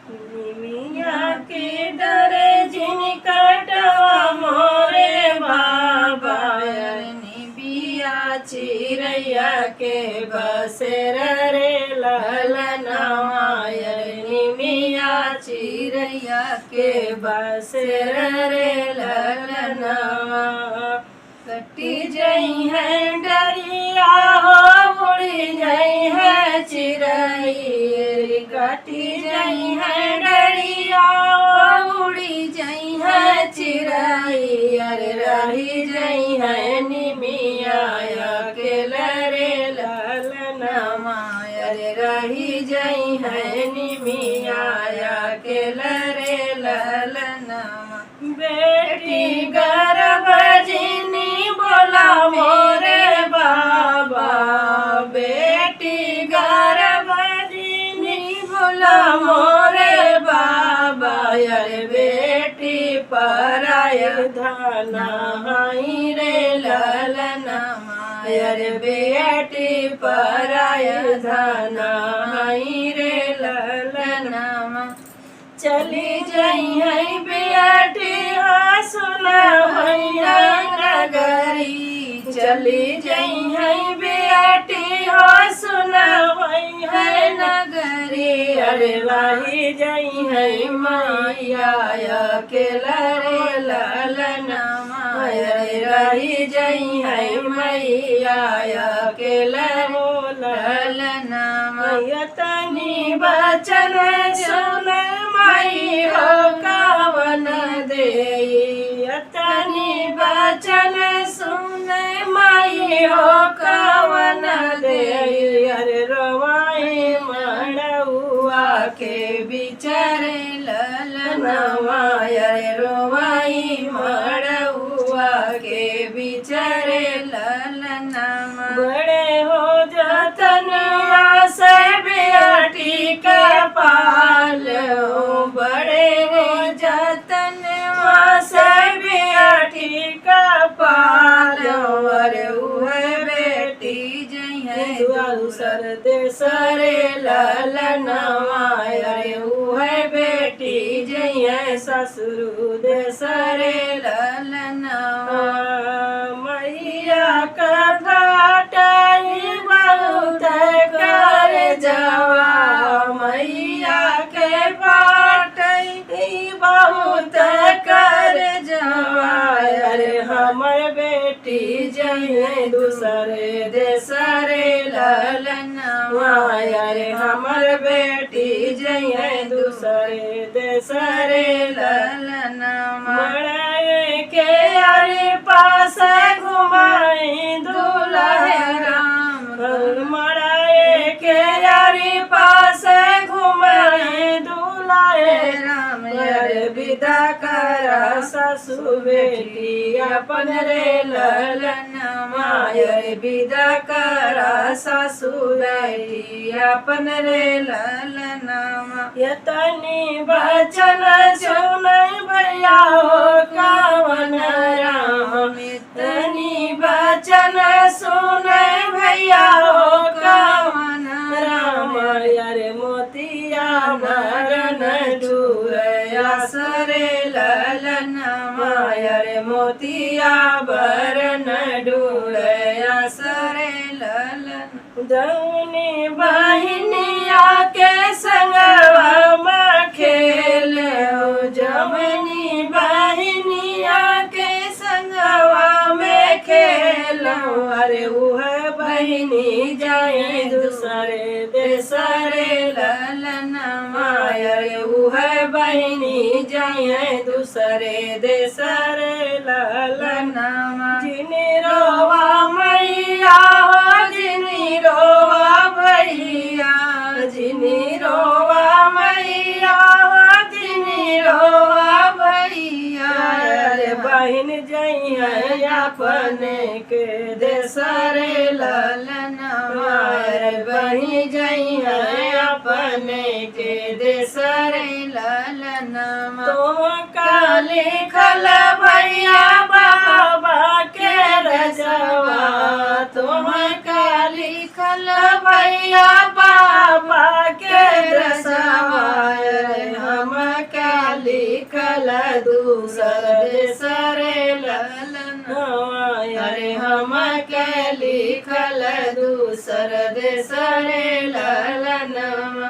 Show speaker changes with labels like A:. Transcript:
A: निमिया के डरे जिनकटवा मोरे बाबा निबिया चिरैया के बसेर रे ललनवा निमिया चिरैया के बसेर रे ललनवा कटी जई है डरिया हो उड़ी जई है चिरई कटी जई है डरिया हो उड़ी जई है चिरई अरे रही जई है निमिया के लरे ललनवा अरे रही जई है निमिया के लरे ललनवा बेटी गर्भ जिनी बोला मोरे बाबा बेटी गर्भ जिनी बोला मोरे बाबा अरे बेटी पराय धना हाई रे ललनवा अरे बेटी पराय धना हाई रे ललनवा चली जई है बेटी सुना भैया नगरी चली जई है बेटी सुना भैया नगरी अरे रही जई है मैया के लरे ललनवा अरे रही जई है मैया के लरे ललनवा तनी बचन सुन माई हो कावन दे तनी बचन सुन माई हो कावन दे अरे रोवाई मड़ुआ के बिचारे ललनवा अरे रोवाई मड़ुआ के बिचारे ललनवा बड़े हो जतन से बेटी का पाल बड़े हो जतन से बेटी का पाल अरे उहे बेटी जई है दूसर देसरे ललनवा अरे उहे बेटी जई है ससुर देसरे ललनवा मैया का फाटाई बहुत कर जवा मैया के फाटाई बहुत कर जवा अरे हमर बेटी जई दूसरे देसरे ललनवा अरे हमर बेटी जई दूसरे देसरे ललनवा मड़ाए के अरे पास घुमाई दूल्हा राम मड़ाए के अरे पास घुमाई दूल्हा राम अरे विदा करा ससु बेटी अपन रे ललनवा अरे विदा करा ससु बेटी अपन रे ललनवा यतनी बचन सुन भैया हो कावन राम तनी बचन सुन भैया हो कावन राम अरे मोतिया भरन डूरया सरे ललनवा अरे मोतिया भरन डूरया सरे ललन दौनी बहिनिया के संगवा में खेल जमनी बहिनिया के संगवा में खेल अरे उह बहिनी जाए दूसरे देसरे ललनवा अरे उह बहिनी जाए दूसरे देसरे ललनवा जिनी रोवा मैया हो जिनी रोवा भैया जिनी रोवा मैया हो जिनी रोवा भैया अरे बहिन जई है अपने के देसरे ललनवा अरे बहिन जई है अपने के देसरे ललनवा तुम का लिखल भैया बाबा के रजवा तुम का लिखल भैया बाबा के रसवा लिखल दूसर देश रे ललनवा अरे हमके लिखल दूसर देश रे ललनवा।